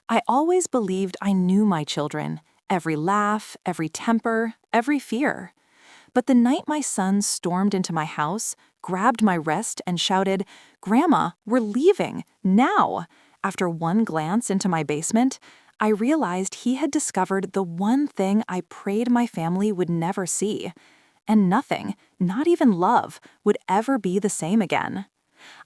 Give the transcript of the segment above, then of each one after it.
I always believed I knew my children, every laugh, every temper, every fear. But the night my son stormed into my house, grabbed my wrist, and shouted, "Grandma, we're leaving, now!" After one glance into my basement, I realized he had discovered the one thing I prayed my family would never see. And nothing, not even love, would ever be the same again.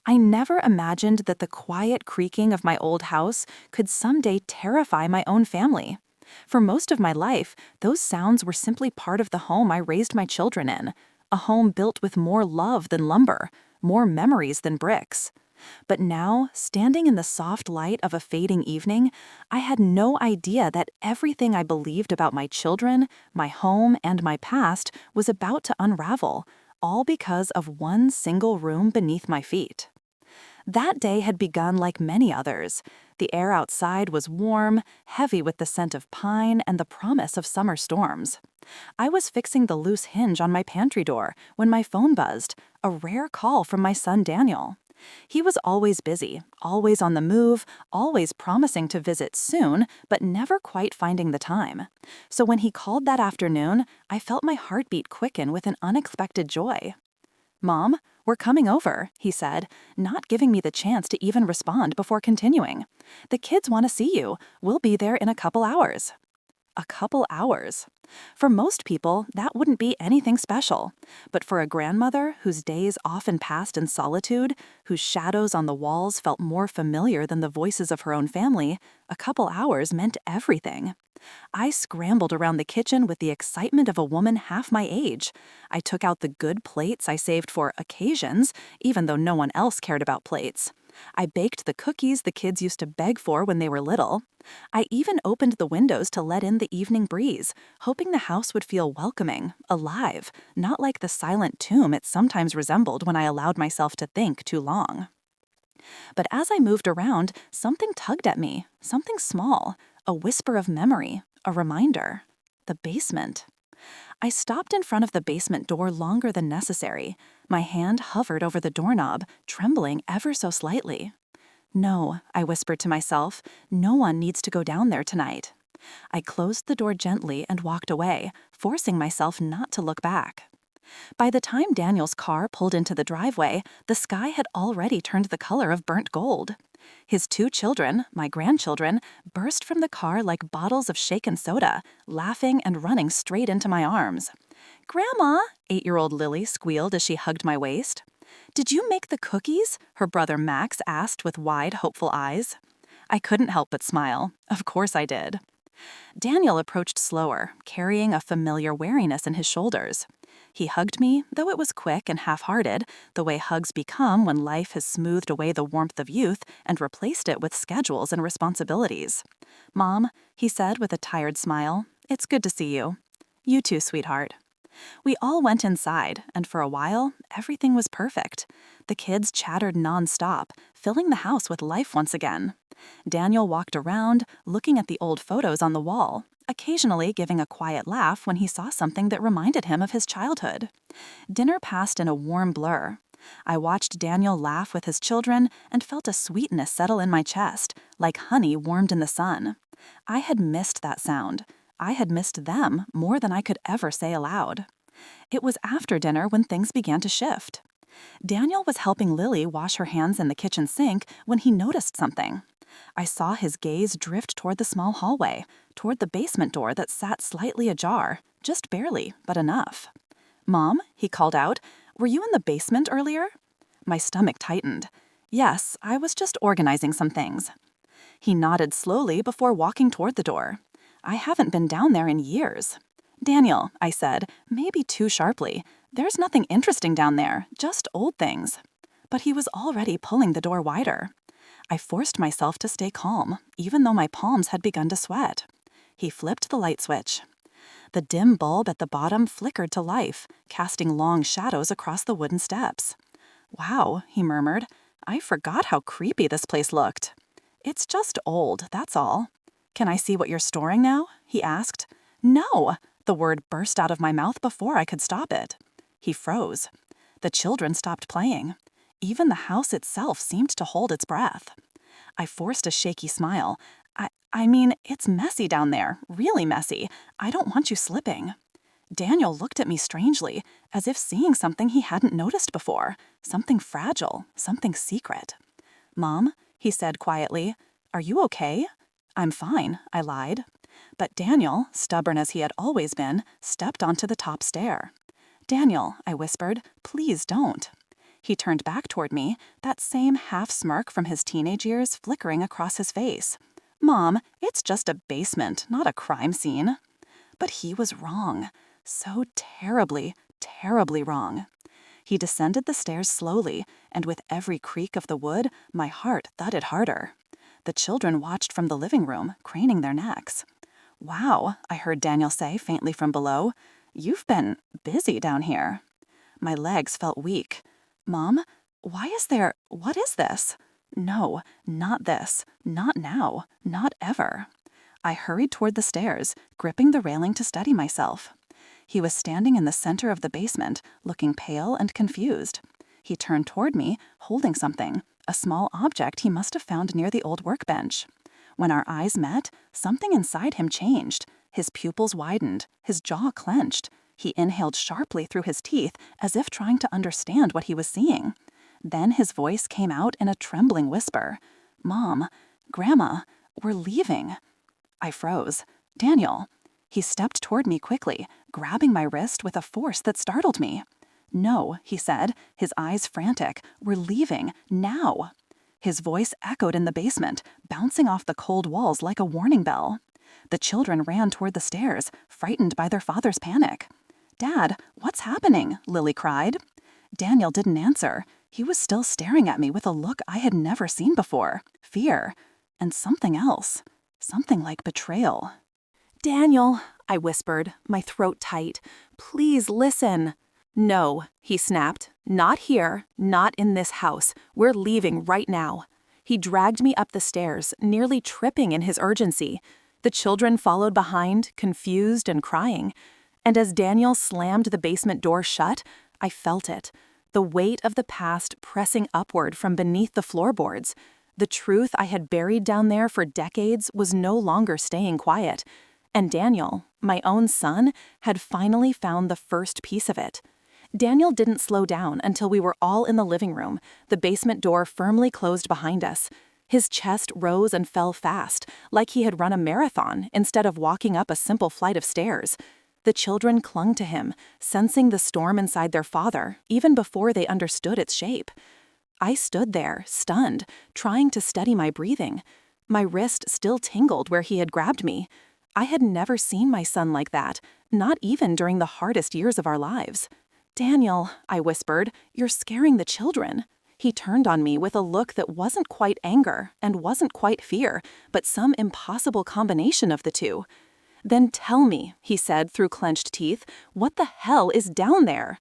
I never imagined that the quiet creaking of my old house could someday terrify my own family. For most of my life, those sounds were simply part of the home I raised my children in, a home built with more love than lumber, more memories than bricks. But now, standing in the soft light of a fading evening, I had no idea that everything I believed about my children, my home, and my past was about to unravel, all because of one single room beneath my feet. That day had begun like many others. The air outside was warm, heavy with the scent of pine and the promise of summer storms. I was fixing the loose hinge on my pantry door when my phone buzzed, a rare call from my son Daniel. He was always busy, always on the move, always promising to visit soon, but never quite finding the time. So when he called that afternoon, I felt my heartbeat quicken with an unexpected joy. "Mom, we're coming over," he said, not giving me the chance to even respond before continuing. "The kids want to see you. We'll be there in a couple hours." A couple hours. For most people, that wouldn't be anything special. But for a grandmother whose days often passed in solitude, whose shadows on the walls felt more familiar than the voices of her own family, a couple hours meant everything. I scrambled around the kitchen with the excitement of a woman half my age. I took out the good plates I saved for occasions, even though no one else cared about plates. I baked the cookies the kids used to beg for when they were little. I even opened the windows to let in the evening breeze, hoping the house would feel welcoming, alive, not like the silent tomb it sometimes resembled when I allowed myself to think too long. But as I moved around, something tugged at me, something small, a whisper of memory, a reminder. The basement. I stopped in front of the basement door longer than necessary. My hand hovered over the doorknob, trembling ever so slightly. "No," I whispered to myself, "no one needs to go down there tonight." I closed the door gently and walked away, forcing myself not to look back. By the time Daniel's car pulled into the driveway, the sky had already turned the color of burnt gold. His two children, my grandchildren, burst from the car like bottles of shaken soda, laughing and running straight into my arms. "Grandma," 8-year-old Lily squealed as she hugged my waist. "Did you make the cookies?" her brother Max asked with wide, hopeful eyes. I couldn't help but smile. Of course I did. Daniel approached slower, carrying a familiar wariness in his shoulders. He hugged me, though it was quick and half-hearted, the way hugs become when life has smoothed away the warmth of youth and replaced it with schedules and responsibilities. "Mom," he said with a tired smile, "it's good to see you." "You too, sweetheart." We all went inside, and for a while, everything was perfect. The kids chattered non-stop, filling the house with life once again. Daniel walked around, looking at the old photos on the wall, occasionally giving a quiet laugh when he saw something that reminded him of his childhood. Dinner passed in a warm blur. I watched Daniel laugh with his children and felt a sweetness settle in my chest, like honey warmed in the sun. I had missed that sound. I had missed them more than I could ever say aloud. It was after dinner when things began to shift. Daniel was helping Lily wash her hands in the kitchen sink when he noticed something. I saw his gaze drift toward the small hallway, toward the basement door that sat slightly ajar, just barely, but enough. "Mom," he called out, "were you in the basement earlier?" My stomach tightened. "Yes, I was just organizing some things." He nodded slowly before walking toward the door. "I haven't been down there in years." "Daniel," I said, maybe too sharply, "there's nothing interesting down there, just old things." But he was already pulling the door wider. I forced myself to stay calm, even though my palms had begun to sweat. He flipped the light switch. The dim bulb at the bottom flickered to life, casting long shadows across the wooden steps. "Wow," he murmured, "I forgot how creepy this place looked." "It's just old, that's all." "Can I see what you're storing now?" he asked. "No!" The word burst out of my mouth before I could stop it. He froze. The children stopped playing. Even the house itself seemed to hold its breath. I forced a shaky smile. I mean, it's messy down there, really messy. I don't want you slipping." Daniel looked at me strangely, as if seeing something he hadn't noticed before, something fragile, something secret. "Mom," he said quietly, "are you okay?" "I'm fine," I lied. But Daniel, stubborn as he had always been, stepped onto the top stair. "Daniel," I whispered, "please don't." He turned back toward me, that same half-smirk from his teenage years flickering across his face. "Mom, it's just a basement, not a crime scene." But he was wrong. So terribly, terribly wrong. He descended the stairs slowly, and with every creak of the wood, my heart thudded harder. The children watched from the living room, craning their necks. "Wow," I heard Daniel say faintly from below. "You've been busy down here." My legs felt weak. "Mom, what is this?" "No, not this. Not now. Not ever." I hurried toward the stairs, gripping the railing to steady myself. He was standing in the center of the basement, looking pale and confused. He turned toward me, holding something, a small object he must have found near the old workbench. When our eyes met, something inside him changed. His pupils widened, his jaw clenched. He inhaled sharply through his teeth, as if trying to understand what he was seeing. Then his voice came out in a trembling whisper. "Mom, Grandma, we're leaving." I froze. "Daniel." He stepped toward me quickly, grabbing my wrist with a force that startled me. "No," he said, his eyes frantic. "We're leaving, now." His voice echoed in the basement, bouncing off the cold walls like a warning bell. The children ran toward the stairs, frightened by their father's panic. "Dad, what's happening?" Lily cried. Daniel didn't answer. He was still staring at me with a look I had never seen before. Fear. And something else. Something like betrayal. "Daniel," I whispered, my throat tight. "Please listen." "No," he snapped. "Not here. Not in this house. We're leaving right now." He dragged me up the stairs, nearly tripping in his urgency. The children followed behind, confused and crying. And as Daniel slammed the basement door shut, I felt it. The weight of the past pressing upward from beneath the floorboards. The truth I had buried down there for decades was no longer staying quiet. And Daniel, my own son, had finally found the first piece of it. Daniel didn't slow down until we were all in the living room, the basement door firmly closed behind us. His chest rose and fell fast, like he had run a marathon instead of walking up a simple flight of stairs. The children clung to him, sensing the storm inside their father, even before they understood its shape. I stood there, stunned, trying to steady my breathing. My wrist still tingled where he had grabbed me. I had never seen my son like that, not even during the hardest years of our lives. "Daniel," I whispered, "you're scaring the children." He turned on me with a look that wasn't quite anger and wasn't quite fear, but some impossible combination of the two. "Then tell me," he said through clenched teeth, "what the hell is down there?"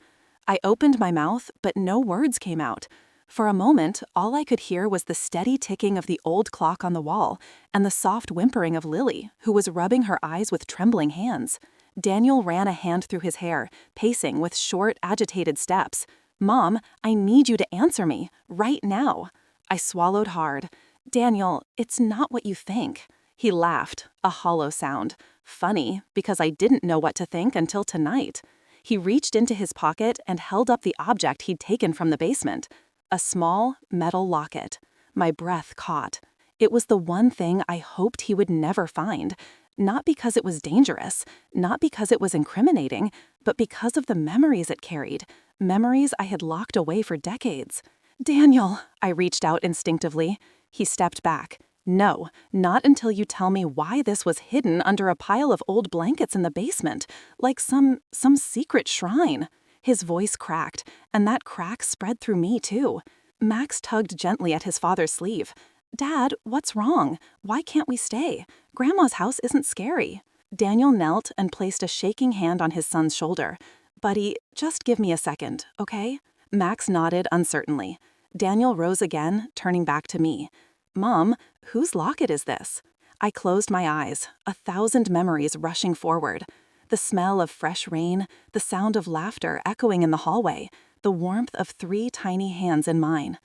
I opened my mouth, but no words came out. For a moment, all I could hear was the steady ticking of the old clock on the wall and the soft whimpering of Lily, who was rubbing her eyes with trembling hands. Daniel ran a hand through his hair, pacing with short, agitated steps. "Mom, I need you to answer me, right now." I swallowed hard. "Daniel, it's not what you think." He laughed, a hollow sound. Funny, because I didn't know what to think until tonight. He reached into his pocket and held up the object he'd taken from the basement. A small, metal locket. My breath caught. It was the one thing I hoped he would never find. Not because it was dangerous, not because it was incriminating, but because of the memories it carried. Memories I had locked away for decades. "Daniel," I reached out instinctively. He stepped back. "No, not until you tell me why this was hidden under a pile of old blankets in the basement, like some secret shrine." His voice cracked, and that crack spread through me too. Max tugged gently at his father's sleeve. "Dad, what's wrong? Why can't we stay? Grandma's house isn't scary." Daniel knelt and placed a shaking hand on his son's shoulder. "Buddy, just give me a second, okay?" Max nodded uncertainly. Daniel rose again, turning back to me. "Mom, whose locket is this?" I closed my eyes, 1,000 memories rushing forward. The smell of fresh rain, the sound of laughter echoing in the hallway, the warmth of 3 tiny hands in mine.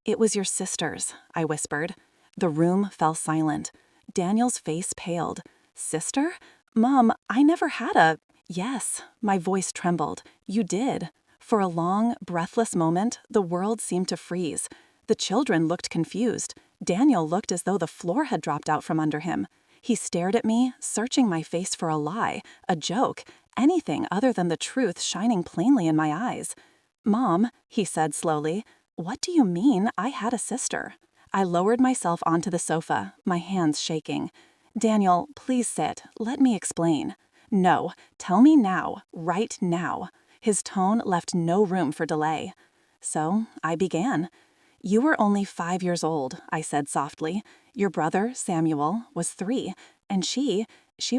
"It was your sister's," I whispered. The room fell silent. Daniel's face paled. Sister? Mom, I never had a... Yes, my voice trembled. You did. For a long, breathless moment, the world seemed to freeze. The children looked confused. Daniel looked as though the floor had dropped out from under him. He stared at me, searching my face for a lie, a joke, anything other than the truth shining plainly in my eyes. Mom, he said slowly, what do you mean I had a sister? I lowered myself onto the sofa, my hands shaking. Daniel, please sit. Let me explain. No, tell me now, right now. His tone left no room for delay. So I began. You were only 5 years old, I said softly. Your brother, Samuel, was 3, and she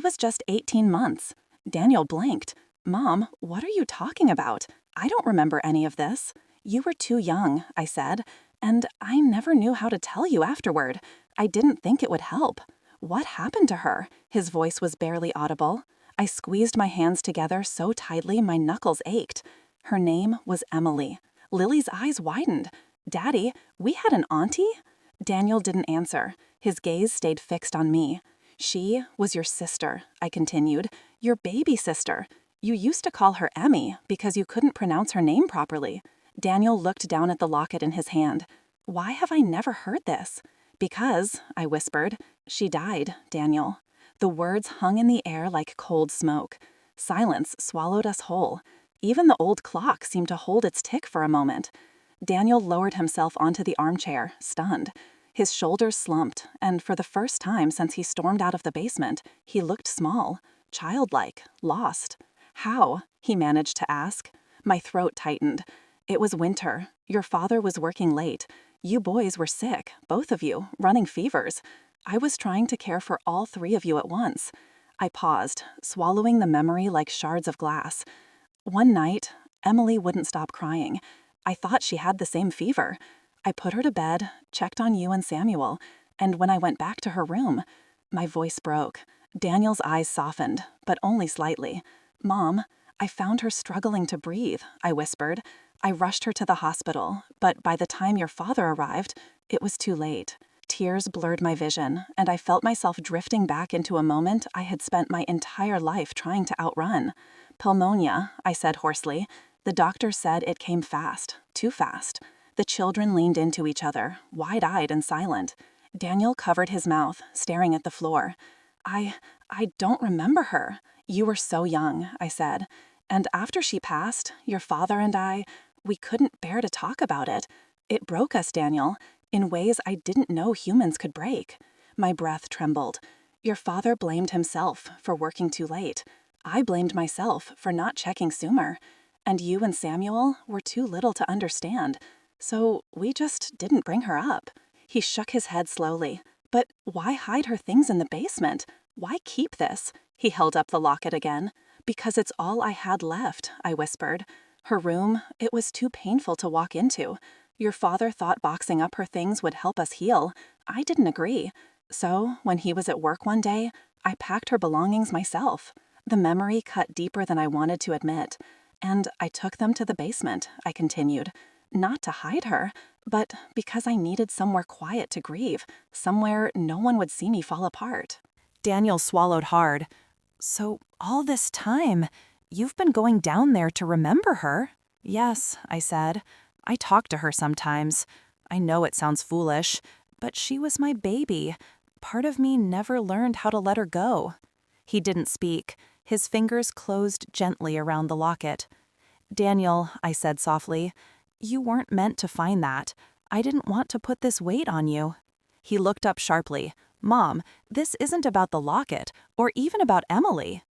was just 18 months. Daniel blanked. Mom, what are you talking about? I don't remember any of this. You were too young, I said, and I never knew how to tell you afterward. I didn't think it would help. What happened to her? His voice was barely audible. I squeezed my hands together so tightly my knuckles ached. Her name was Emily. Lily's eyes widened. Daddy, we had an auntie? Daniel didn't answer. His gaze stayed fixed on me. She was your sister, I continued. Your baby sister. You used to call her Emmy because you couldn't pronounce her name properly. Daniel looked down at the locket in his hand. Why have I never heard this? Because, I whispered, she died, Daniel. The words hung in the air like cold smoke. Silence swallowed us whole. Even the old clock seemed to hold its tick for a moment. Daniel lowered himself onto the armchair, stunned. His shoulders slumped, and for the first time since he stormed out of the basement, he looked small, childlike, lost. How? He managed to ask. My throat tightened. It was winter. Your father was working late. You boys were sick, both of you, running fevers. I was trying to care for all 3 of you at once. I paused, swallowing the memory like shards of glass. One night, Emily wouldn't stop crying. I thought she had the same fever. I put her to bed, checked on you and Samuel, and when I went back to her room, my voice broke. Daniel's eyes softened, but only slightly. Mom, I found her struggling to breathe, I whispered. I rushed her to the hospital, but by the time your father arrived, it was too late. Tears blurred my vision, and I felt myself drifting back into a moment I had spent my entire life trying to outrun. Pneumonia, I said hoarsely. The doctor said it came fast, too fast. The children leaned into each other, wide-eyed and silent. Daniel covered his mouth, staring at the floor. I don't remember her. You were so young, I said. And after she passed, your father and we couldn't bear to talk about it. It broke us, Daniel, in ways I didn't know humans could break. My breath trembled. Your father blamed himself for working too late. I blamed myself for not checking sooner. And you and Samuel were too little to understand. So we just didn't bring her up. He shook his head slowly. But why hide her things in the basement? Why keep this? He held up the locket again. Because it's all I had left, I whispered. Her room, it was too painful to walk into. Your father thought boxing up her things would help us heal. I didn't agree. So, when he was at work one day, I packed her belongings myself. The memory cut deeper than I wanted to admit. And I took them to the basement, I continued. Not to hide her, but because I needed somewhere quiet to grieve, somewhere no one would see me fall apart. Daniel swallowed hard. So all this time, you've been going down there to remember her? Yes, I said. I talk to her sometimes. I know it sounds foolish, but she was my baby. Part of me never learned how to let her go. He didn't speak. His fingers closed gently around the locket. Daniel, I said softly, you weren't meant to find that. I didn't want to put this weight on you. He looked up sharply. Mom, this isn't about the locket, or even about Emily.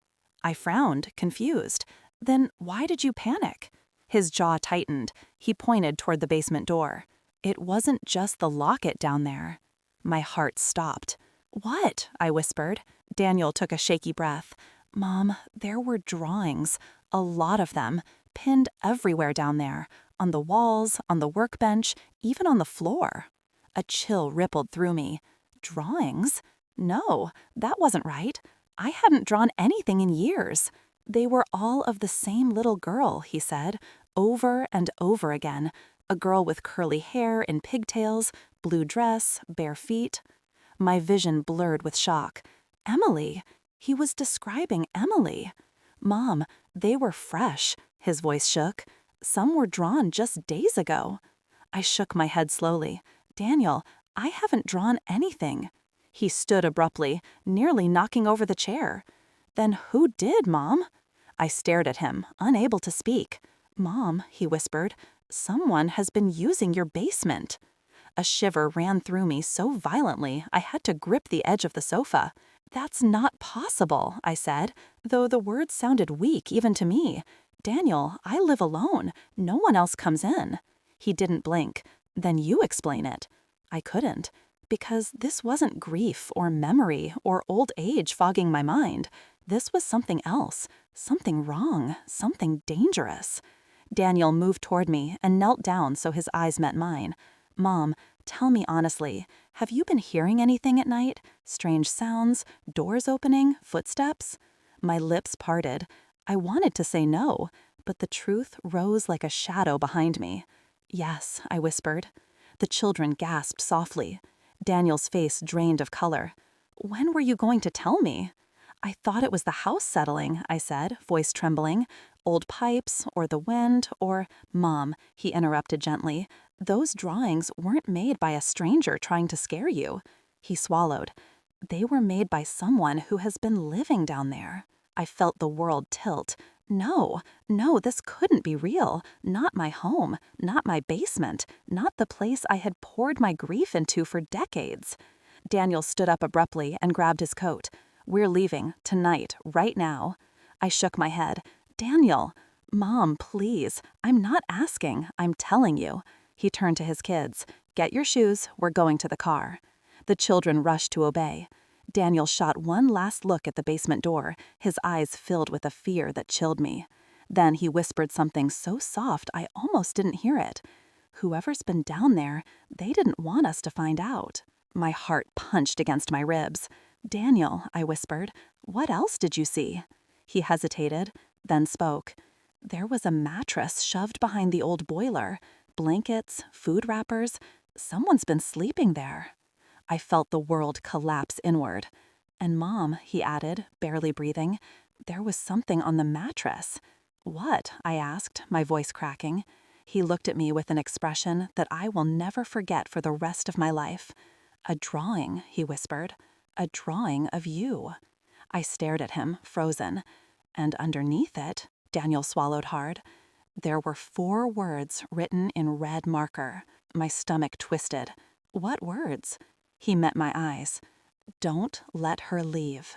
I frowned, confused. Then why did you panic? His jaw tightened. He pointed toward the basement door. It wasn't just the locket down there. My heart stopped. What? I whispered. Daniel took a shaky breath. Mom, there were drawings, a lot of them, pinned everywhere down there, on the walls, on the workbench, even on the floor. A chill rippled through me. Drawings? No, that wasn't right. I hadn't drawn anything in years. They were all of the same little girl, he said, over and over again. A girl with curly hair and pigtails, blue dress, bare feet. My vision blurred with shock. Emily! He was describing Emily. Mom, they were fresh, his voice shook. Some were drawn just days ago. I shook my head slowly. Daniel, I haven't drawn anything. He stood abruptly, nearly knocking over the chair. Then who did, Mom? I stared at him, unable to speak. Mom, he whispered, someone has been using your basement. A shiver ran through me so violently I had to grip the edge of the sofa. That's not possible, I said, though the words sounded weak even to me. Daniel, I live alone. No one else comes in. He didn't blink. Then you explain it. I couldn't, because this wasn't grief or memory or old age fogging my mind. This was something else, something wrong, something dangerous. Daniel moved toward me and knelt down so his eyes met mine. Mom, tell me honestly, have you been hearing anything at night? Strange sounds, doors opening, footsteps? My lips parted. I wanted to say no, but the truth rose like a shadow behind me. Yes, I whispered. The children gasped softly. Daniel's face drained of color. When were you going to tell me? I thought it was the house settling, I said, voice trembling. Old pipes, or the wind, or— Mom, he interrupted gently. Those drawings weren't made by a stranger trying to scare you. He swallowed. They were made by someone who has been living down there. I felt the world tilt. No, this couldn't be real. Not my home, not my basement, not the place I had poured my grief into for decades. Daniel stood up abruptly and grabbed his coat. We're leaving, tonight, right now. I shook my head. Daniel! Mom, please. I'm not asking. I'm telling you. He turned to his kids. Get your shoes. We're going to the car. The children rushed to obey. Daniel shot one last look at the basement door, his eyes filled with a fear that chilled me. Then he whispered something so soft I almost didn't hear it. Whoever's been down there, they didn't want us to find out. My heart punched against my ribs. Daniel, I whispered, what else did you see? He hesitated, then spoke. There was a mattress shoved behind the old boiler. Blankets, food wrappers. Someone's been sleeping there. I felt the world collapse inward. And Mom, he added, barely breathing, there was something on the mattress. What? I asked, my voice cracking. He looked at me with an expression that I will never forget for the rest of my life. A drawing, he whispered. A drawing of you. I stared at him, frozen. And underneath it, Daniel swallowed hard, there were 4 words written in red marker. My stomach twisted. What words? He met my eyes. Don't let her leave.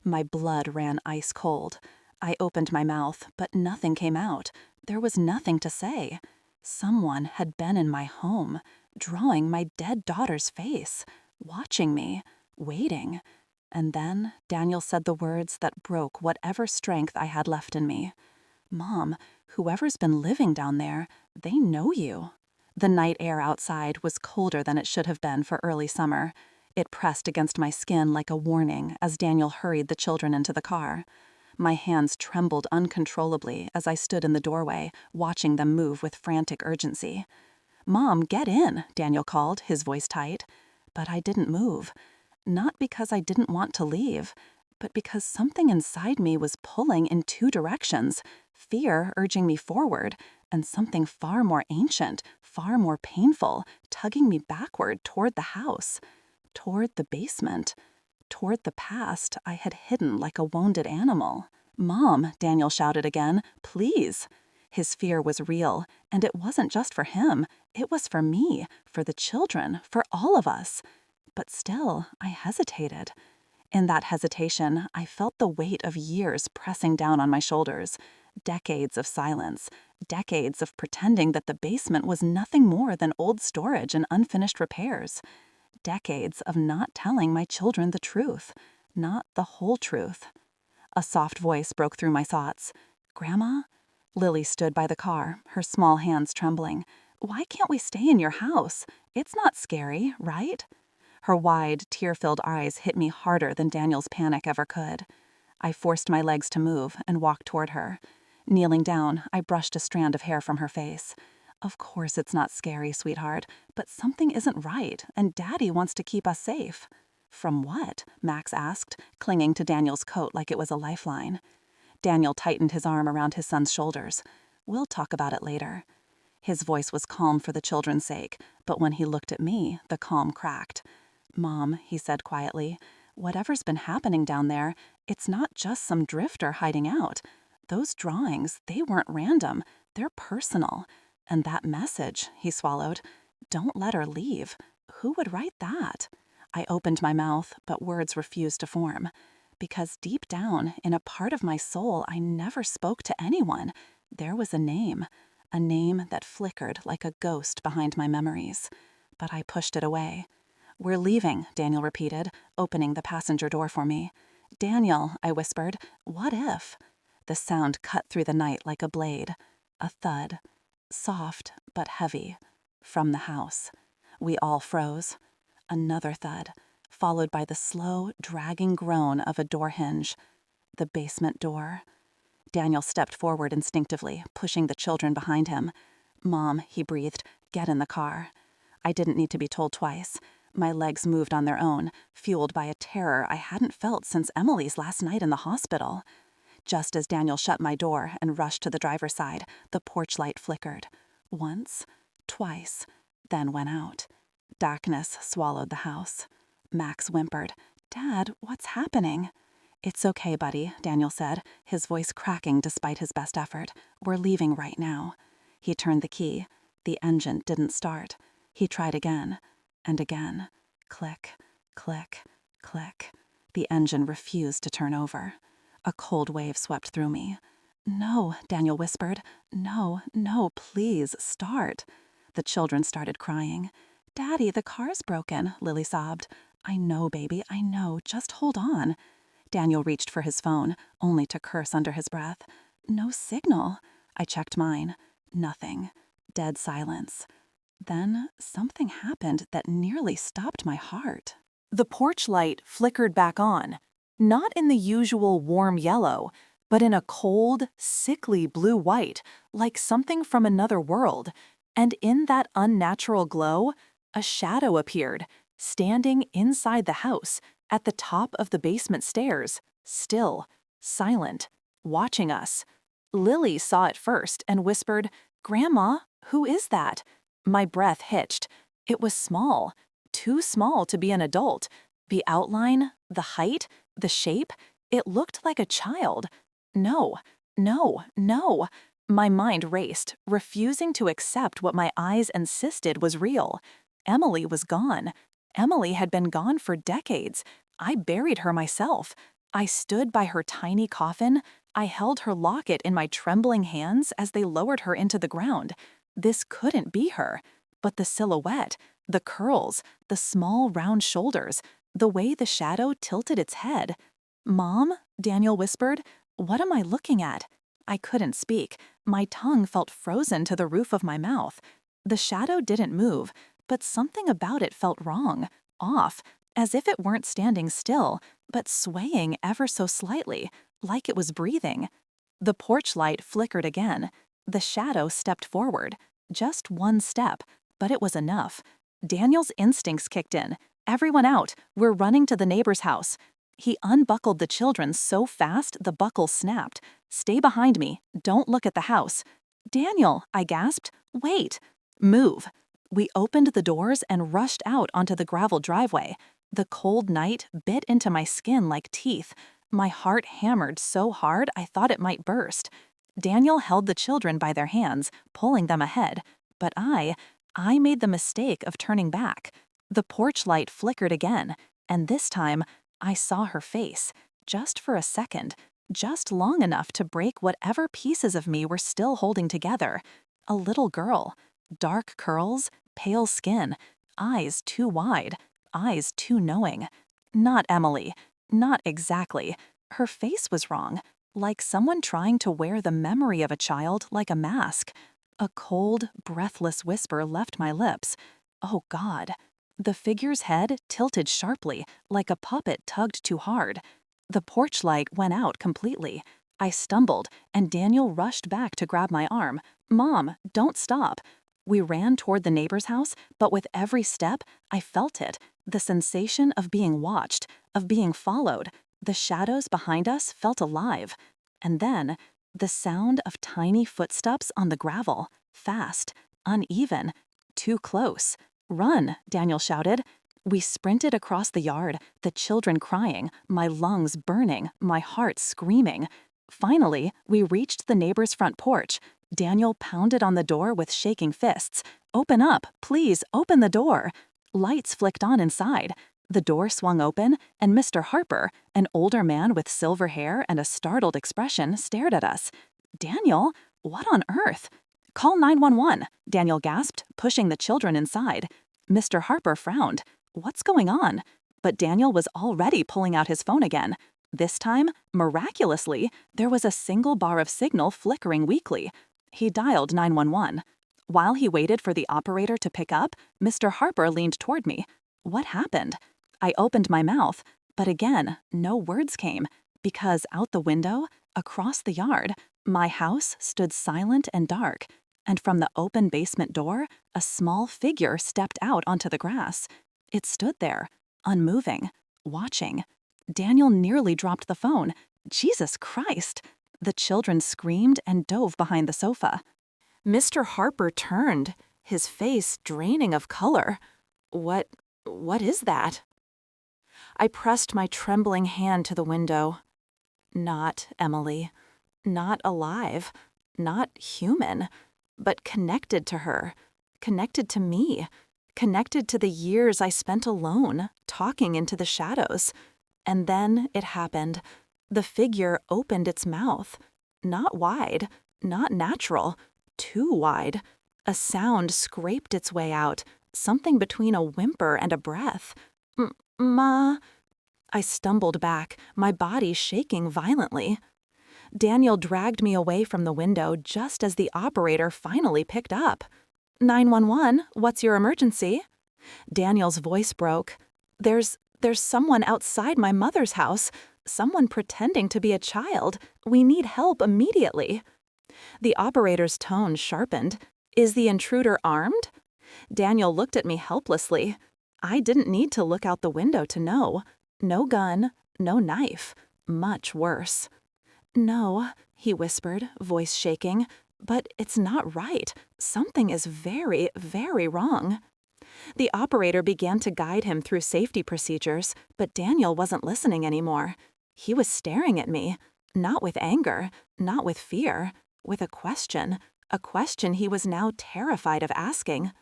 My blood ran ice cold. I opened my mouth, but nothing came out. There was nothing to say. Someone had been in my home, drawing my dead daughter's face, watching me, waiting. And then Daniel said the words that broke whatever strength I had left in me. Mom, whoever's been living down there, they know you. The night air outside was colder than it should have been for early summer. It pressed against my skin like a warning as Daniel hurried the children into the car. My hands trembled uncontrollably as I stood in the doorway, watching them move with frantic urgency. Mom, get in, Daniel called, his voice tight. But I didn't move. Not because I didn't want to leave, but because something inside me was pulling in 2 directions, fear urging me forward, and something far more ancient, far more painful, tugging me backward toward the house, toward the basement, toward the past I had hidden like a wounded animal. Mom, Daniel shouted again, please. His fear was real, and it wasn't just for him. It was for me, for the children, for all of us. But still, I hesitated. In that hesitation, I felt the weight of years pressing down on my shoulders. Decades of silence, decades of pretending that the basement was nothing more than old storage and unfinished repairs. Decades of not telling my children the truth, not the whole truth. A soft voice broke through my thoughts. Grandma? Lily stood by the car, her small hands trembling. Why can't we stay in your house? It's not scary, right? Her wide, tear-filled eyes hit me harder than Daniel's panic ever could. I forced my legs to move and walked toward her. Kneeling down, I brushed a strand of hair from her face. Of course it's not scary, sweetheart, but something isn't right, and Daddy wants to keep us safe. From what? Max asked, clinging to Daniel's coat like it was a lifeline. Daniel tightened his arm around his son's shoulders. We'll talk about it later. His voice was calm for the children's sake, but when he looked at me, the calm cracked. Mom, he said quietly, whatever's been happening down there, it's not just some drifter hiding out. Those drawings, they weren't random. They're personal. And that message, he swallowed, don't let her leave. Who would write that? I opened my mouth, but words refused to form. Because deep down, in a part of my soul I never spoke to anyone, there was a name that flickered like a ghost behind my memories. But I pushed it away. We're leaving, Daniel repeated, opening the passenger door for me. Daniel, I whispered, what if? The sound cut through the night like a blade. A thud. Soft but heavy. From the house. We all froze. Another thud, followed by the slow, dragging groan of a door hinge. The basement door. Daniel stepped forward instinctively, pushing the children behind him. Mom, he breathed, get in the car. I didn't need to be told twice. My legs moved on their own, fueled by a terror I hadn't felt since Emily's last night in the hospital. Just as Daniel shut my door and rushed to the driver's side, the porch light flickered. Once, twice, then went out. Darkness swallowed the house. Max whimpered, Dad, what's happening? It's okay, buddy, Daniel said, his voice cracking despite his best effort. We're leaving right now. He turned the key. The engine didn't start. He tried again. And again. Click, click, click. The engine refused to turn over. A cold wave swept through me. No, Daniel whispered. No, please, start. The children started crying. Daddy, the car's broken, Lily sobbed. I know, baby, I know. Just hold on. Daniel reached for his phone, only to curse under his breath. No signal. I checked mine. Nothing. Dead silence. Then something happened that nearly stopped my heart. The porch light flickered back on, not in the usual warm yellow, but in a cold, sickly blue-white, like something from another world. And in that unnatural glow, a shadow appeared, standing inside the house, at the top of the basement stairs, still, silent, watching us. Lily saw it first and whispered, Grandma, who is that? My breath hitched. It was small, too small to be an adult. The outline, the height, the shape, it looked like a child. No. My mind raced, refusing to accept what my eyes insisted was real. Emily was gone. Emily had been gone for decades. I buried her myself. I stood by her tiny coffin. I held her locket in my trembling hands as they lowered her into the ground. This couldn't be her. But the silhouette, the curls, the small round shoulders, the way the shadow tilted its head. Mom, Daniel whispered, what am I looking at? I couldn't speak. My tongue felt frozen to the roof of my mouth. The shadow didn't move, but something about it felt wrong, off, as if it weren't standing still, but swaying ever so slightly, like it was breathing. The porch light flickered again. The shadow stepped forward. Just one step, but it was enough. Daniel's instincts kicked in. Everyone out. We're running to the neighbor's house. He unbuckled the children so fast the buckle snapped. Stay behind me. Don't look at the house. Daniel, I gasped. Wait. Move. We opened the doors and rushed out onto the gravel driveway. The cold night bit into my skin like teeth. My heart hammered so hard I thought it might burst. Daniel held the children by their hands, pulling them ahead. But I made the mistake of turning back. The porch light flickered again, and this time I saw her face, just for a second, just long enough to break whatever pieces of me were still holding together. A little girl, dark curls, pale skin, eyes too wide, eyes too knowing. Not Emily, not exactly. Her face was wrong, like someone trying to wear the memory of a child like a mask. A cold, breathless whisper left my lips. Oh God. The figure's head tilted sharply, like a puppet tugged too hard. The porch light went out completely. I stumbled, and Daniel rushed back to grab my arm. Mom, don't stop. We ran toward the neighbor's house, but with every step, I felt it, the sensation of being watched, of being followed. The shadows behind us felt alive. And then, the sound of tiny footsteps on the gravel, fast, uneven, too close. "Run," Daniel shouted. We sprinted across the yard, the children crying, my lungs burning, my heart screaming. Finally, we reached the neighbor's front porch. Daniel pounded on the door with shaking fists. "Open up, please, open the door." Lights flicked on inside. The door swung open, and Mr. Harper, an older man with silver hair and a startled expression, stared at us. "Daniel, what on earth?" "Call 911, Daniel gasped, pushing the children inside. Mr. Harper frowned. "What's going on?" But Daniel was already pulling out his phone again. This time, miraculously, there was a single bar of signal flickering weakly. He dialed 911. While he waited for the operator to pick up, Mr. Harper leaned toward me. What happened? I opened my mouth, but again, no words came, because out the window, across the yard, my house stood silent and dark, and from the open basement door, a small figure stepped out onto the grass. It stood there, unmoving, watching. Daniel nearly dropped the phone. Jesus Christ! The children screamed and dove behind the sofa. Mr. Harper turned, his face draining of color. What is that?" I pressed my trembling hand to the window. Not Emily. Not alive. Not human. But connected to her. Connected to me. Connected to the years I spent alone, talking into the shadows. And then it happened. The figure opened its mouth. Not wide, not natural, too wide. A sound scraped its way out, something between a whimper and a breath. Ma. I stumbled back, my body shaking violently. Daniel dragged me away from the window just as the operator finally picked up. 911, what's your emergency? Daniel's voice broke. There's someone outside my mother's house. Someone pretending to be a child. We need help immediately. The operator's tone sharpened. Is the intruder armed? Daniel looked at me helplessly. I didn't need to look out the window to know. No gun, no knife. Much worse. No, he whispered, voice shaking. But it's not right. Something is very, very wrong. The operator began to guide him through safety procedures, but Daniel wasn't listening anymore. He was staring at me, not with anger, not with fear, with a question he was now terrified of asking.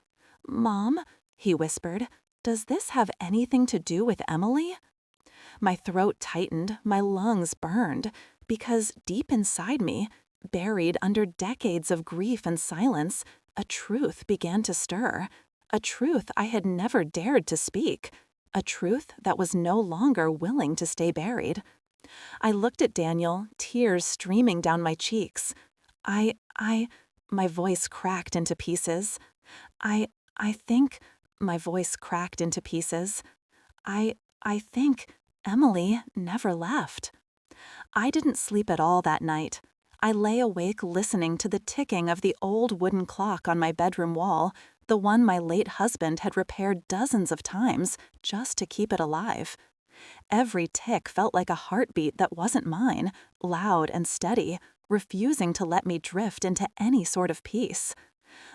"Mom," he whispered, "does this have anything to do with Emily?" My throat tightened, my lungs burned, because deep inside me, buried under decades of grief and silence, a truth began to stir. A truth I had never dared to speak. A truth that was no longer willing to stay buried. I looked at Daniel, tears streaming down my cheeks. My voice cracked into pieces. I think, my voice cracked into pieces. I think Emily never left. I didn't sleep at all that night. I lay awake listening to the ticking of the old wooden clock on my bedroom wall, the one my late husband had repaired dozens of times just to keep it alive. Every tick felt like a heartbeat that wasn't mine, loud and steady, refusing to let me drift into any sort of peace.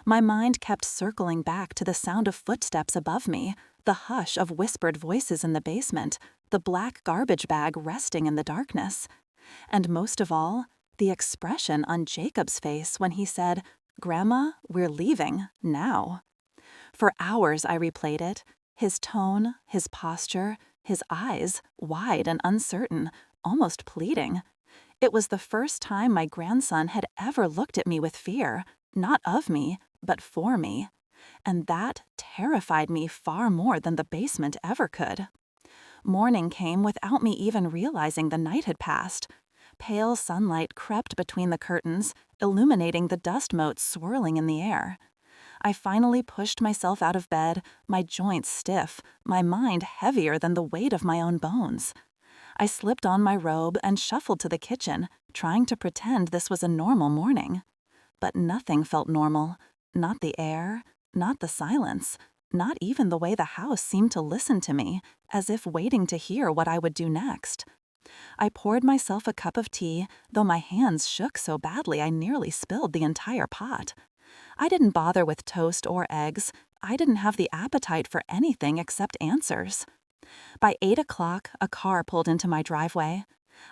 My mind kept circling back to the sound of footsteps above me, the hush of whispered voices in the basement, the black garbage bag resting in the darkness. And most of all, the expression on Jacob's face when he said, "Grandma, we're leaving, now." For hours I replayed it, his tone, his posture, his eyes, wide and uncertain, almost pleading. It was the first time my grandson had ever looked at me with fear, not of me, but for me. And that terrified me far more than the basement ever could. Morning came without me even realizing the night had passed. Pale sunlight crept between the curtains, illuminating the dust motes swirling in the air. I finally pushed myself out of bed, my joints stiff, my mind heavier than the weight of my own bones. I slipped on my robe and shuffled to the kitchen, trying to pretend this was a normal morning. But nothing felt normal. Not the air, not the silence, not even the way the house seemed to listen to me, as if waiting to hear what I would do next. I poured myself a cup of tea, though my hands shook so badly I nearly spilled the entire pot. I didn't bother with toast or eggs. I didn't have the appetite for anything except answers. By 8 o'clock, a car pulled into my driveway.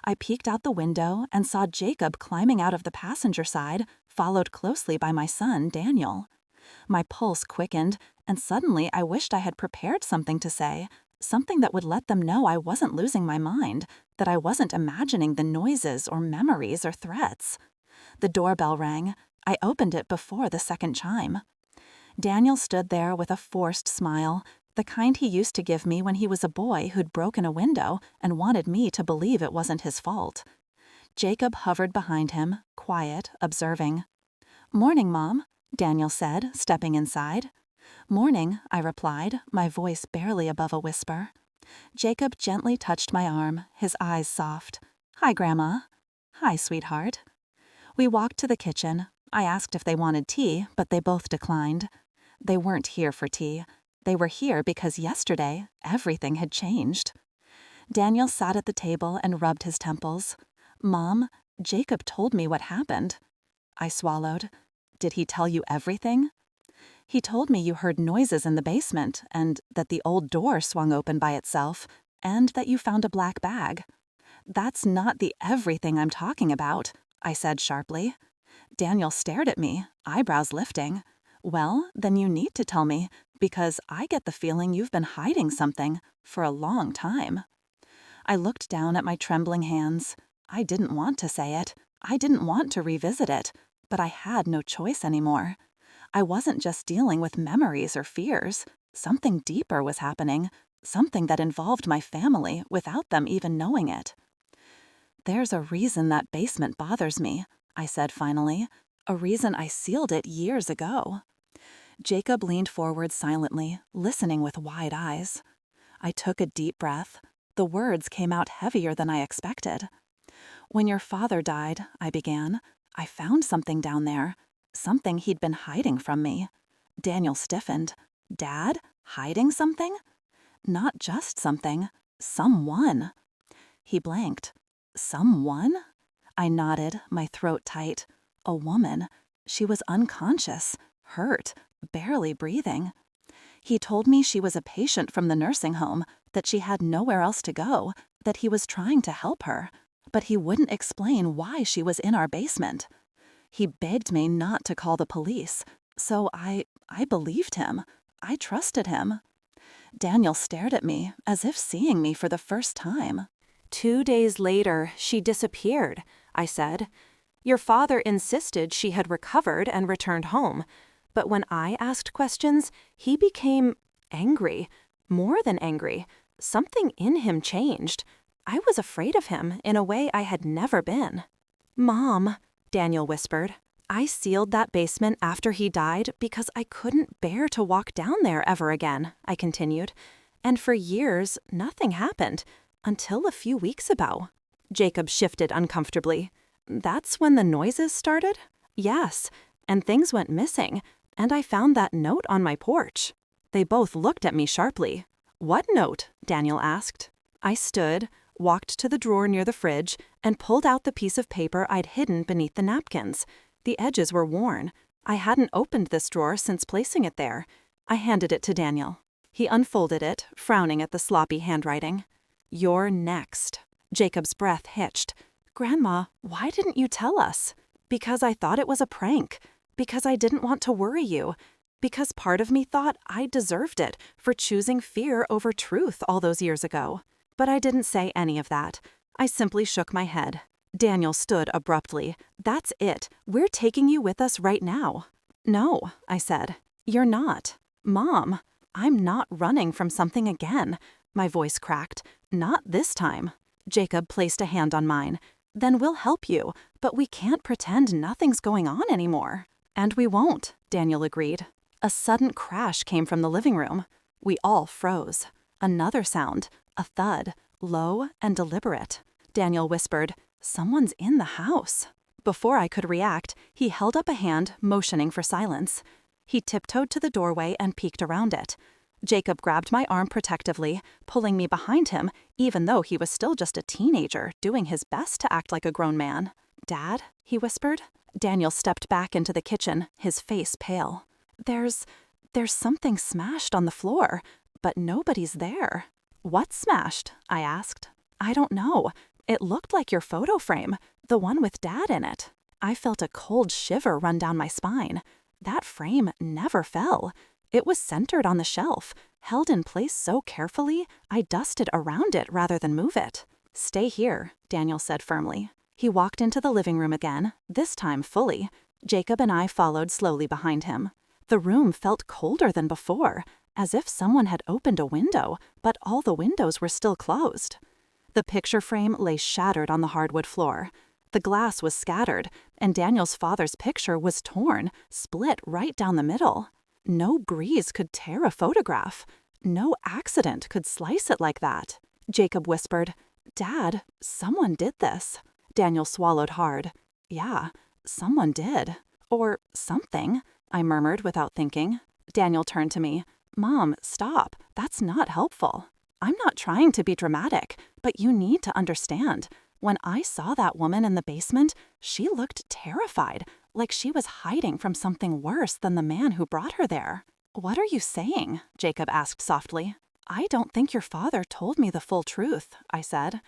I peeked out the window and saw Jacob climbing out of the passenger side, followed closely by my son, Daniel. My pulse quickened, and suddenly I wished I had prepared something to say, something that would let them know I wasn't losing my mind, that I wasn't imagining the noises or memories or threats. The doorbell rang. I opened it before the second chime. Daniel stood there with a forced smile, the kind he used to give me when he was a boy who'd broken a window and wanted me to believe it wasn't his fault. Jacob hovered behind him, quiet, observing. "Morning, Mom," Daniel said, stepping inside. "Morning," I replied, my voice barely above a whisper. Jacob gently touched my arm, his eyes soft. "Hi, Grandma." "Hi, sweetheart." We walked to the kitchen. I asked if they wanted tea, but they both declined. They weren't here for tea. They were here because yesterday, everything had changed. Daniel sat at the table and rubbed his temples. "Mom, Jacob told me what happened." I swallowed. "Did he tell you everything?" "He told me you heard noises in the basement, and that the old door swung open by itself, and that you found a black bag." "That's not the everything I'm talking about," I said sharply. Daniel stared at me, eyebrows lifting. "Well, then you need to tell me, because I get the feeling you've been hiding something for a long time." I looked down at my trembling hands. I didn't want to say it. I didn't want to revisit it, but I had no choice anymore. I wasn't just dealing with memories or fears. Something deeper was happening, something that involved my family without them even knowing it. "There's a reason that basement bothers me," I said finally, "a reason I sealed it years ago." Jacob leaned forward silently, listening with wide eyes. I took a deep breath. The words came out heavier than I expected. "When your father died," I began, "I found something down there, something he'd been hiding from me." Daniel stiffened. "Dad? Hiding something?" "Not just something. Someone." He blanked. "Someone?" I nodded, my throat tight. A woman. She was unconscious, hurt, barely breathing. He told me she was a patient from the nursing home, that she had nowhere else to go, that he was trying to help her, but he wouldn't explain why she was in our basement. He begged me not to call the police, so I believed him. I trusted him. Daniel stared at me, as if seeing me for the first time. "2 days later, she disappeared," I said. "Your father insisted she had recovered and returned home. But when I asked questions, he became angry, more than angry. Something in him changed. I was afraid of him in a way I had never been." "Mom," Daniel whispered, "I sealed that basement after he died because I couldn't bear to walk down there ever again," I continued. "And for years, nothing happened, until a few weeks ago." Jacob shifted uncomfortably. "That's when the noises started?" "Yes, and things went missing, and I found that note on my porch." They both looked at me sharply. "What note?" Daniel asked. I stood, walked to the drawer near the fridge, and pulled out the piece of paper I'd hidden beneath the napkins. The edges were worn. I hadn't opened this drawer since placing it there. I handed it to Daniel. He unfolded it, frowning at the sloppy handwriting. "You're next." Jacob's breath hitched. "Grandma, why didn't you tell us?" "Because I thought it was a prank. Because I didn't want to worry you. Because part of me thought I deserved it for choosing fear over truth all those years ago." But I didn't say any of that. I simply shook my head. Daniel stood abruptly. "That's it. We're taking you with us right now." "No," I said. "You're not. Mom, I'm not running from something again." My voice cracked. "Not this time." Jacob placed a hand on mine. "Then we'll help you, but we can't pretend nothing's going on anymore." "And we won't," Daniel agreed. A sudden crash came from the living room. We all froze. Another sound, a thud, low and deliberate. Daniel whispered, "Someone's in the house." Before I could react, he held up a hand, motioning for silence. He tiptoed to the doorway and peeked around it. Jacob grabbed my arm protectively, pulling me behind him, even though he was still just a teenager, doing his best to act like a grown man. "Dad?" he whispered. Daniel stepped back into the kitchen, his face pale. There's something smashed on the floor, but nobody's there." "What smashed?" I asked. "I don't know. It looked like your photo frame, the one with Dad in it." I felt a cold shiver run down my spine. That frame never fell. It was centered on the shelf, held in place so carefully I dusted around it rather than move it. "Stay here," Daniel said firmly. He walked into the living room again, this time fully. Jacob and I followed slowly behind him. The room felt colder than before, as if someone had opened a window, but all the windows were still closed. The picture frame lay shattered on the hardwood floor. The glass was scattered, and Daniel's father's picture was torn, split right down the middle. No breeze could tear a photograph. No accident could slice it like that. Jacob whispered, "Dad, someone did this." Daniel swallowed hard. "Yeah, someone did. Or something," I murmured without thinking. Daniel turned to me. "Mom, stop. That's not helpful." "I'm not trying to be dramatic, but you need to understand. When I saw that woman in the basement, she looked terrified, like she was hiding from something worse than the man who brought her there." "What are you saying?" Jacob asked softly. "I don't think your father told me the full truth," I said.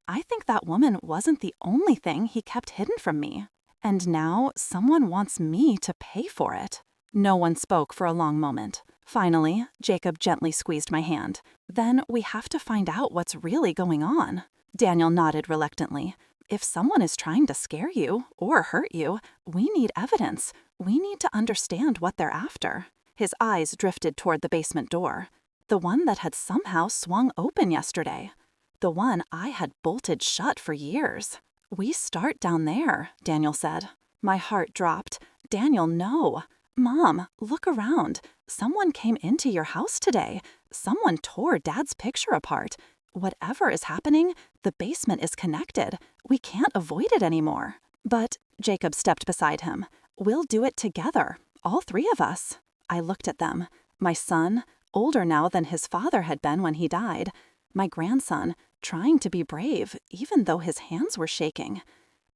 "I think that woman wasn't the only thing he kept hidden from me. And now someone wants me to pay for it." No one spoke for a long moment. Finally, Jacob gently squeezed my hand. "Then we have to find out what's really going on." Daniel nodded reluctantly. "If someone is trying to scare you or hurt you, we need evidence. We need to understand what they're after." His eyes drifted toward the basement door. The one that had somehow swung open yesterday. The one I had bolted shut for years. "We start down there," Daniel said. My heart dropped. "Daniel, no. Mom, look around. Someone came into your house today. Someone tore Dad's picture apart. Whatever is happening, the basement is connected. We can't avoid it anymore." "But," Jacob stepped beside him, "we'll do it together, all three of us." I looked at them. My son, older now than his father had been when he died. My grandson, trying to be brave, even though his hands were shaking.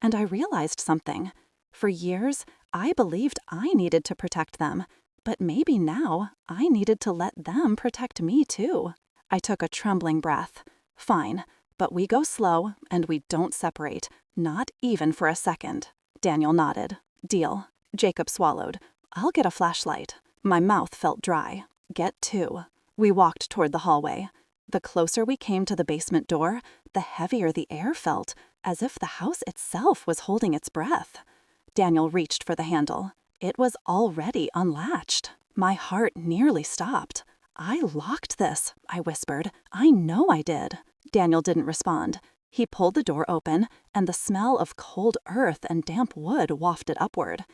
And I realized something. For years, I believed I needed to protect them, but maybe now I needed to let them protect me too. I took a trembling breath. "Fine, but we go slow and we don't separate, not even for a second." Daniel nodded. "Deal." Jacob swallowed. "I'll get a flashlight." My mouth felt dry. "Get two." We walked toward the hallway. The closer we came to the basement door, the heavier the air felt, as if the house itself was holding its breath. Daniel reached for the handle. It was already unlatched. My heart nearly stopped. "I locked this," I whispered. "I know I did." Daniel didn't respond. He pulled the door open, and the smell of cold earth and damp wood wafted upward.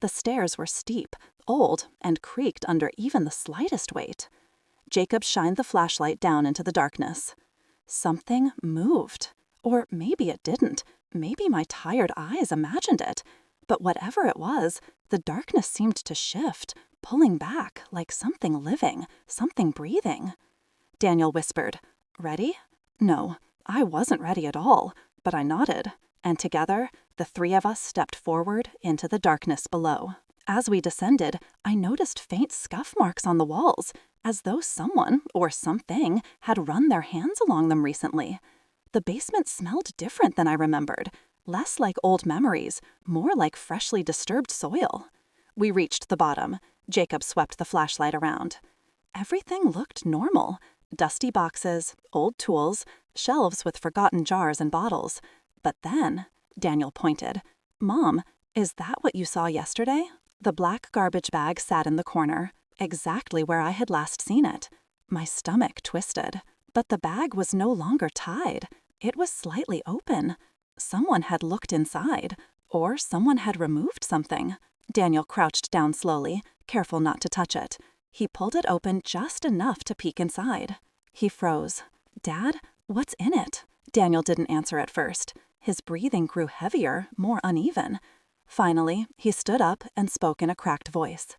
The stairs were steep, old, and creaked under even the slightest weight. Jacob shined the flashlight down into the darkness. Something moved. Or maybe it didn't. Maybe my tired eyes imagined it. But whatever it was, the darkness seemed to shift, pulling back like something living, something breathing. Daniel whispered, "Ready?" No, I wasn't ready at all, but I nodded, and together, the three of us stepped forward into the darkness below. As we descended, I noticed faint scuff marks on the walls, as though someone or something had run their hands along them recently. The basement smelled different than I remembered, less like old memories, more like freshly disturbed soil. We reached the bottom. Jacob swept the flashlight around. Everything looked normal. Dusty boxes, old tools, shelves with forgotten jars and bottles. But then, Daniel pointed. "Mom, is that what you saw yesterday?" The black garbage bag sat in the corner, exactly where I had last seen it. My stomach twisted. But the bag was no longer tied. It was slightly open. Someone had looked inside, or someone had removed something. Daniel crouched down slowly, careful not to touch it. He pulled it open just enough to peek inside. He froze. "Dad, what's in it?" Daniel didn't answer at first. His breathing grew heavier, more uneven. Finally, he stood up and spoke in a cracked voice.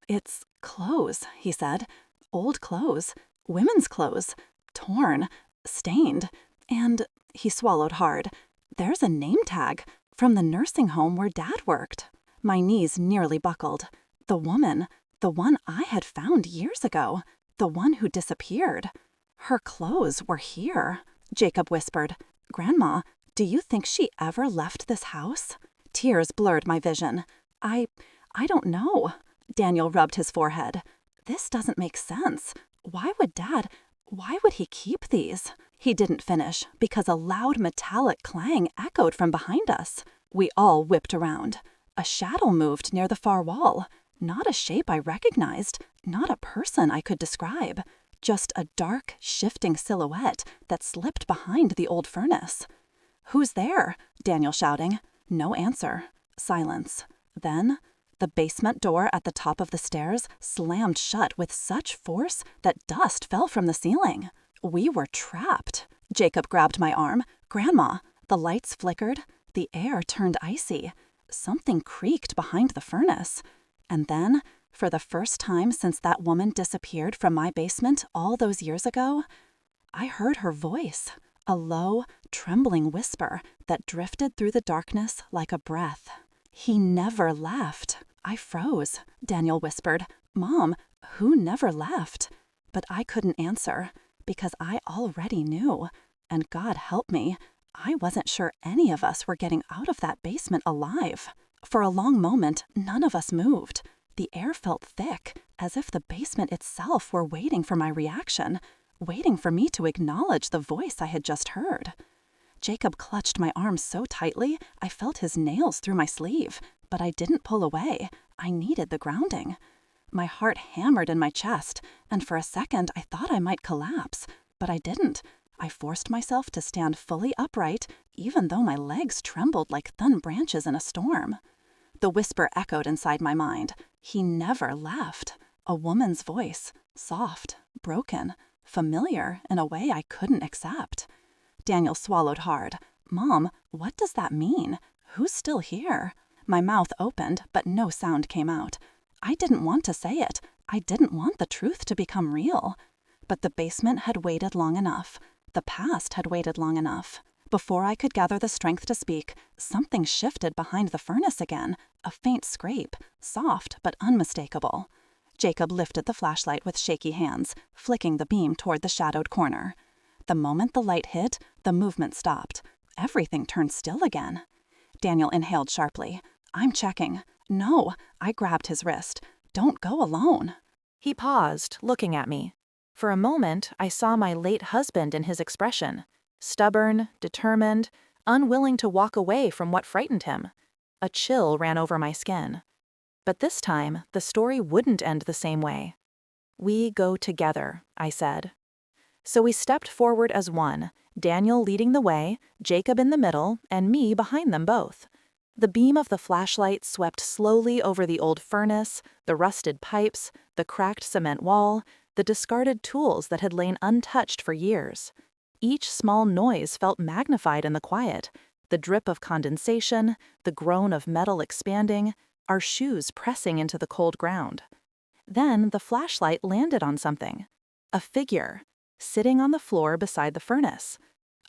"It's clothes," he said. "Old clothes. Women's clothes. Torn. Stained. And," he swallowed hard, "there's a name tag from the nursing home where Dad worked." My knees nearly buckled. The woman, the one I had found years ago, the one who disappeared. "Her clothes were here," Jacob whispered. "Grandma, do you think she ever left this house?" Tears blurred my vision. I don't know." Daniel rubbed his forehead. "This doesn't make sense. Why would he keep these?" He didn't finish because a loud metallic clang echoed from behind us. We all whipped around. A shadow moved near the far wall. Not a shape I recognized, not a person I could describe. Just a dark, shifting silhouette that slipped behind the old furnace. "Who's there?" Daniel shouting. No answer. Silence. Then the basement door at the top of the stairs slammed shut with such force that dust fell from the ceiling. We were trapped. Jacob grabbed my arm. "Grandma." The lights flickered. The air turned icy. Something creaked behind the furnace. And then, for the first time since that woman disappeared from my basement all those years ago, I heard her voice, a low, trembling whisper that drifted through the darkness like a breath. "He never left." I froze. Daniel whispered, "Mom, who never left?" But I couldn't answer, because I already knew. And God help me, I wasn't sure any of us were getting out of that basement alive. For a long moment, none of us moved. The air felt thick, as if the basement itself were waiting for my reaction, waiting for me to acknowledge the voice I had just heard. Jacob clutched my arm so tightly I felt his nails through my sleeve, but I didn't pull away. I needed the grounding. My heart hammered in my chest, and for a second I thought I might collapse, but I didn't. I forced myself to stand fully upright, even though my legs trembled like thin branches in a storm. The whisper echoed inside my mind. He never left. A woman's voice, soft, broken, familiar in a way I couldn't accept. Daniel swallowed hard. "Mom, what does that mean? Who's still here?" My mouth opened, but no sound came out. I didn't want to say it. I didn't want the truth to become real. But the basement had waited long enough. The past had waited long enough. Before I could gather the strength to speak, something shifted behind the furnace again, a faint scrape, soft but unmistakable. Jacob lifted the flashlight with shaky hands, flicking the beam toward the shadowed corner. The moment the light hit, the movement stopped. Everything turned still again. Daniel inhaled sharply. "I'm checking." "No," I grabbed his wrist. "Don't go alone." He paused, looking at me. For a moment, I saw my late husband in his expression. Stubborn, determined, unwilling to walk away from what frightened him. A chill ran over my skin. But this time, the story wouldn't end the same way. "We go together," I said. So we stepped forward as one, Daniel leading the way, Jacob in the middle, and me behind them both. The beam of the flashlight swept slowly over the old furnace, the rusted pipes, the cracked cement wall, the discarded tools that had lain untouched for years. Each small noise felt magnified in the quiet, the drip of condensation, the groan of metal expanding, our shoes pressing into the cold ground. Then the flashlight landed on something. A figure, sitting on the floor beside the furnace.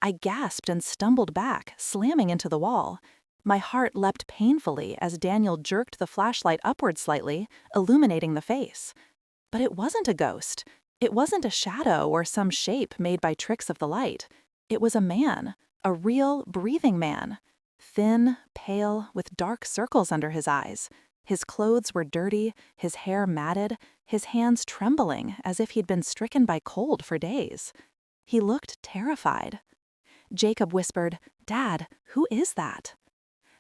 I gasped and stumbled back, slamming into the wall. My heart leapt painfully as Daniel jerked the flashlight upward slightly, illuminating the face. But it wasn't a ghost. It wasn't a shadow or some shape made by tricks of the light. It was a man, a real, breathing man. Thin, pale, with dark circles under his eyes. His clothes were dirty, his hair matted, his hands trembling as if he'd been stricken by cold for days. He looked terrified. Jacob whispered, "Dad, who is that?"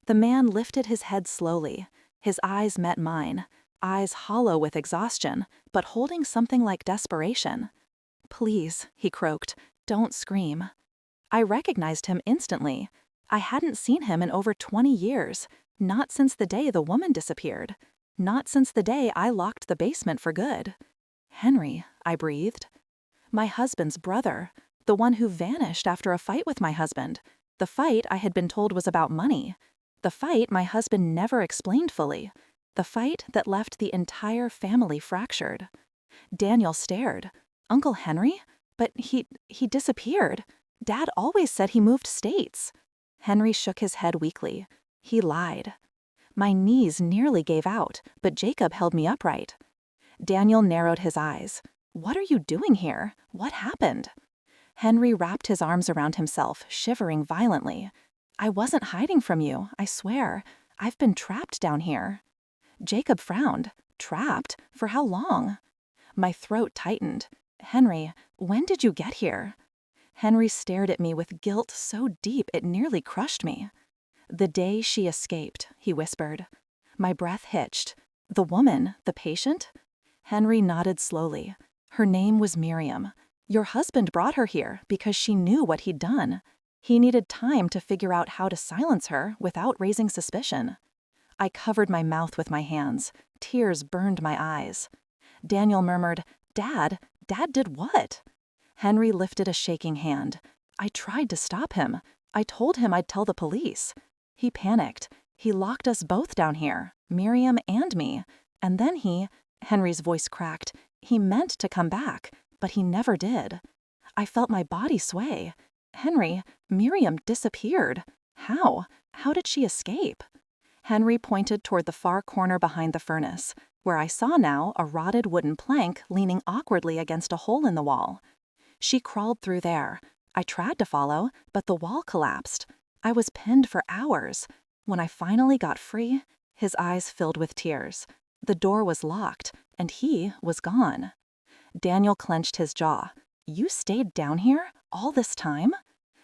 The man lifted his head slowly. His eyes met mine, eyes hollow with exhaustion, but holding something like desperation. "Please," he croaked, "don't scream." I recognized him instantly. I hadn't seen him in over 20 years, not since the day the woman disappeared, not since the day I locked the basement for good. "Henry," I breathed. My husband's brother, the one who vanished after a fight with my husband. The fight I had been told was about money. The fight my husband never explained fully. The fight that left the entire family fractured. Daniel stared. Uncle Henry? But he disappeared. Dad always said he moved states. Henry shook his head weakly. He lied. My knees nearly gave out, but Jacob held me upright. Daniel narrowed his eyes. What are you doing here? What happened? Henry wrapped his arms around himself, shivering violently. I wasn't hiding from you, I swear. I've been trapped down here. Jacob frowned. Trapped? For how long? My throat tightened. Henry, when did you get here? Henry stared at me with guilt so deep it nearly crushed me. The day she escaped, he whispered. My breath hitched. The woman, the patient? Henry nodded slowly. Her name was Miriam. Your husband brought her here because she knew what he'd done. He needed time to figure out how to silence her without raising suspicion. I covered my mouth with my hands. Tears burned my eyes. Daniel murmured, Dad did what? Henry lifted a shaking hand. I tried to stop him. I told him I'd tell the police. He panicked. He locked us both down here, Miriam and me. And then Henry's voice cracked. He meant to come back, but he never did. I felt my body sway. Henry, Miriam disappeared. How? How did she escape? Henry pointed toward the far corner behind the furnace, where I saw now a rotted wooden plank leaning awkwardly against a hole in the wall. She crawled through there. I tried to follow, but the wall collapsed. I was pinned for hours. When I finally got free, his eyes filled with tears. The door was locked, and he was gone. Daniel clenched his jaw. You stayed down here all this time?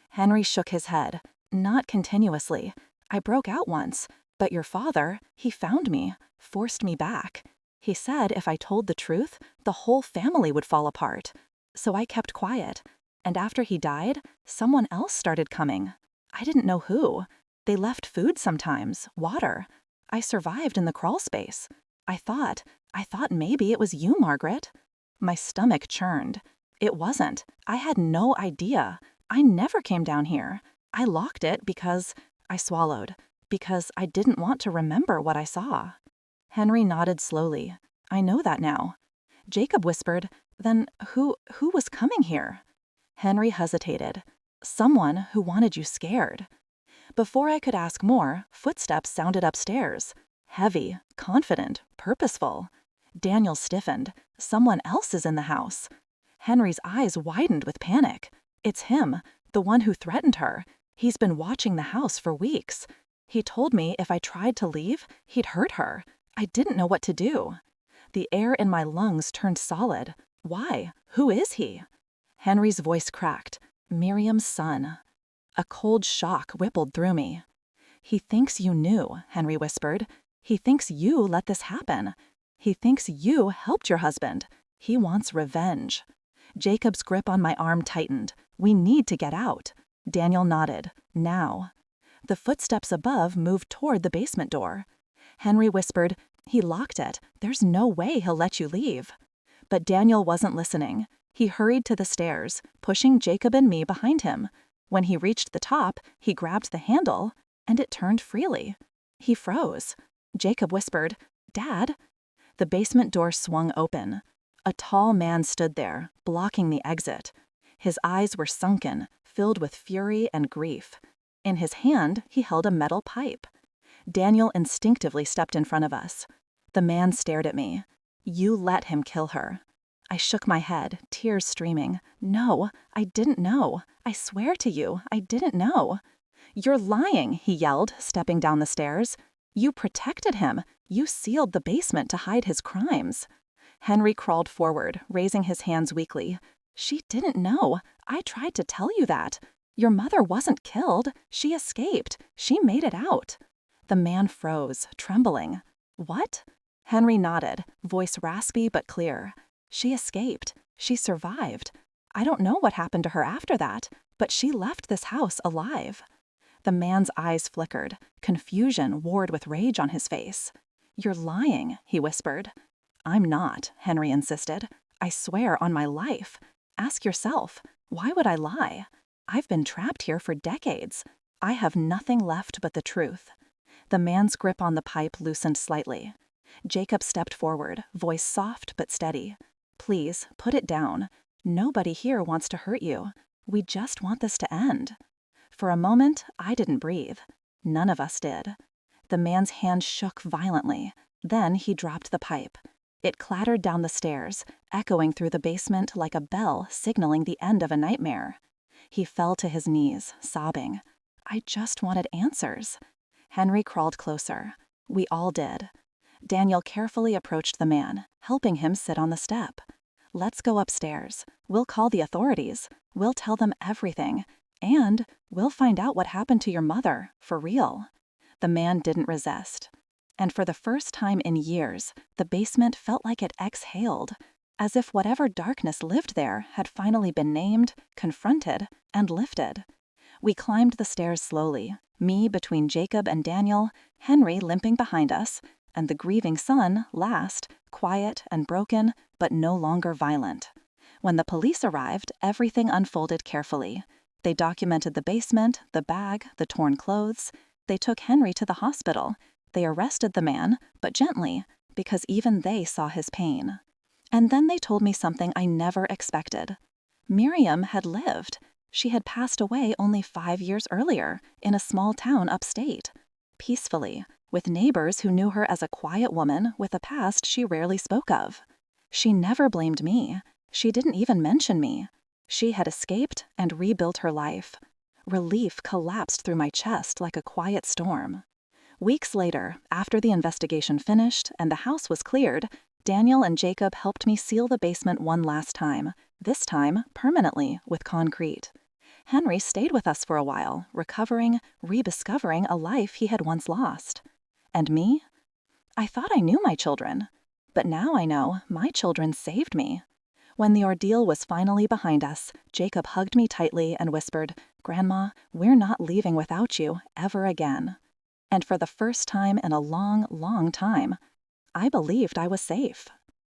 Henry shook his head. Not continuously. I broke out once, but your father, he found me, forced me back. He said if I told the truth, the whole family would fall apart. So I kept quiet. And after he died, someone else started coming. I didn't know who. They left food sometimes, water. I survived in the crawl space. I thought maybe it was you, Margaret. My stomach churned. It wasn't. I had no idea. I never came down here. I locked it because I swallowed, because I didn't want to remember what I saw. Henry nodded slowly. I know that now. Jacob whispered, then who was coming here? Henry hesitated. Someone who wanted you scared. Before I could ask more, footsteps sounded upstairs. Heavy, confident, purposeful. Daniel stiffened. Someone else is in the house. Henry's eyes widened with panic. It's him, the one who threatened her. He's been watching the house for weeks. He told me if I tried to leave, he'd hurt her. I didn't know what to do. The air in my lungs turned solid. Why? Who is he? Henry's voice cracked. Miriam's son. A cold shock rippled through me. He thinks you knew, Henry whispered. He thinks you let this happen. He thinks you helped your husband. He wants revenge. Jacob's grip on my arm tightened. We need to get out. Daniel nodded. Now. The footsteps above moved toward the basement door. Henry whispered, he locked it. There's no way he'll let you leave. But Daniel wasn't listening. He hurried to the stairs, pushing Jacob and me behind him. When he reached the top, he grabbed the handle, and it turned freely. He froze. Jacob whispered, Dad? The basement door swung open. A tall man stood there, blocking the exit. His eyes were sunken, filled with fury and grief. In his hand, he held a metal pipe. Daniel instinctively stepped in front of us. The man stared at me. You let him kill her. I shook my head, tears streaming. No, I didn't know. I swear to you, I didn't know. You're lying, he yelled, stepping down the stairs. You protected him. You sealed the basement to hide his crimes. Henry crawled forward, raising his hands weakly. She didn't know. I tried to tell you that. Your mother wasn't killed. She escaped. She made it out. The man froze, trembling. What? Henry nodded, voice raspy but clear. She escaped. She survived. I don't know what happened to her after that, but she left this house alive. The man's eyes flickered. Confusion warred with rage on his face. You're lying, he whispered. I'm not, Henry insisted. I swear on my life. Ask yourself, why would I lie? I've been trapped here for decades. I have nothing left but the truth. The man's grip on the pipe loosened slightly. Jacob stepped forward, voice soft but steady. "Please, put it down. Nobody here wants to hurt you. We just want this to end." For a moment, I didn't breathe. None of us did. The man's hand shook violently. Then he dropped the pipe. It clattered down the stairs, echoing through the basement like a bell signaling the end of a nightmare. He fell to his knees, sobbing. I just wanted answers. Henry crawled closer. We all did. Daniel carefully approached the man, helping him sit on the step. "Let's go upstairs. We'll call the authorities. We'll tell them everything. And we'll find out what happened to your mother, for real." The man didn't resist. And for the first time in years, the basement felt like it exhaled, as if whatever darkness lived there had finally been named, confronted, and lifted. We climbed the stairs slowly, me between Jacob and Daniel, Henry limping behind us, and the grieving son last, quiet and broken, but no longer violent. When the police arrived, everything unfolded carefully. They documented the basement, the bag, the torn clothes. They took Henry to the hospital. They arrested the man, but gently, because even they saw his pain. And then they told me something I never expected. Miriam had lived. She had passed away only 5 years earlier, in a small town upstate. Peacefully, with neighbors who knew her as a quiet woman with a past she rarely spoke of. She never blamed me. She didn't even mention me. She had escaped and rebuilt her life. Relief collapsed through my chest like a quiet storm. Weeks later, after the investigation finished and the house was cleared, Daniel and Jacob helped me seal the basement one last time, this time permanently with concrete. Henry stayed with us for a while, recovering, rediscovering a life he had once lost. And me? I thought I knew my children, but now I know my children saved me. When the ordeal was finally behind us, Jacob hugged me tightly and whispered, "Grandma, we're not leaving without you ever again." And for the first time in a long, long time, I believed I was safe.